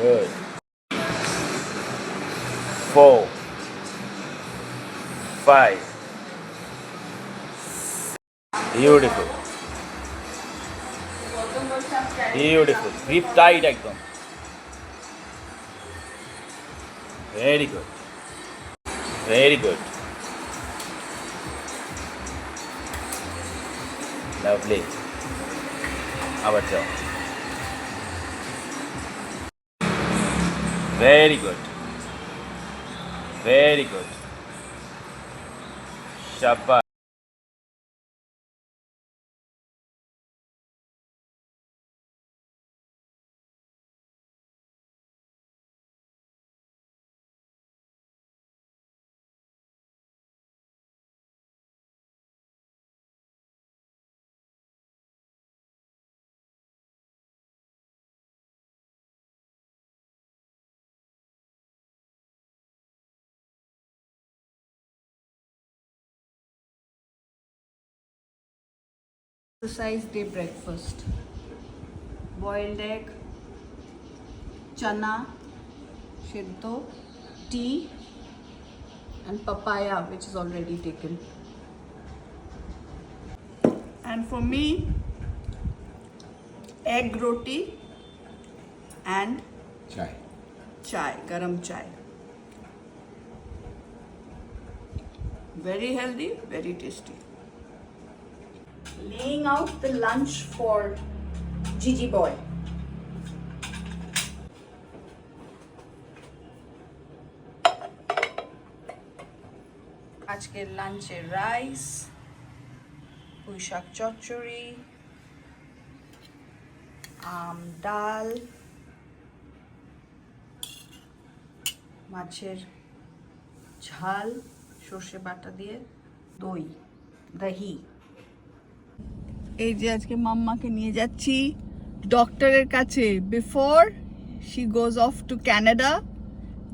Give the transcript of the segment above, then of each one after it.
Good. 4, 5. Beautiful. Beautiful. Grip tight একদম. Very good. Very good. Lovely. আবার যাও. Very good. Very good. Shabash. Exercise day breakfast: boiled egg, chana, shiddo, tea, and papaya, which is already taken. And for me, egg roti and chai, garam chai. Very healthy, very tasty. Laying out the lunch for Gigi boy. আজকের লাঞ্চে rice, পুঁই শাক চচ্চড়ি, ডাল, মাছের ঝাল সর্ষে বাটা দিয়ে, দই, দহি। এই যে আজকে মাম্মাকে নিয়ে যাচ্ছি ডক্টরের কাছে before she goes off to Canada,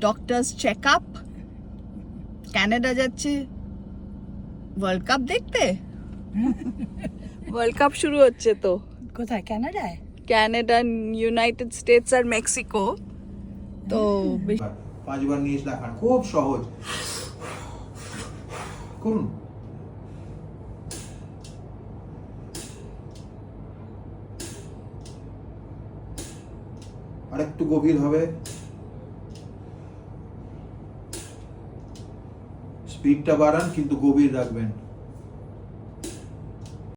doctors check up. Canada যাচ্ছে ওয়ার্ল্ড কাপ দেখতে। ওয়ার্ল্ড কাপ শুরু হচ্ছে তো। কোথায়? কানাডায়? ক্যানাডা, ইউনাইটেড স্টেটস আর মেক্সিকো। তো 5 বার নিয়ে দেখান, খুব সহজ করুন। আর একটু গভীর হবে, স্পিডটা বাড়ান কিন্তু গভীর রাখবেন।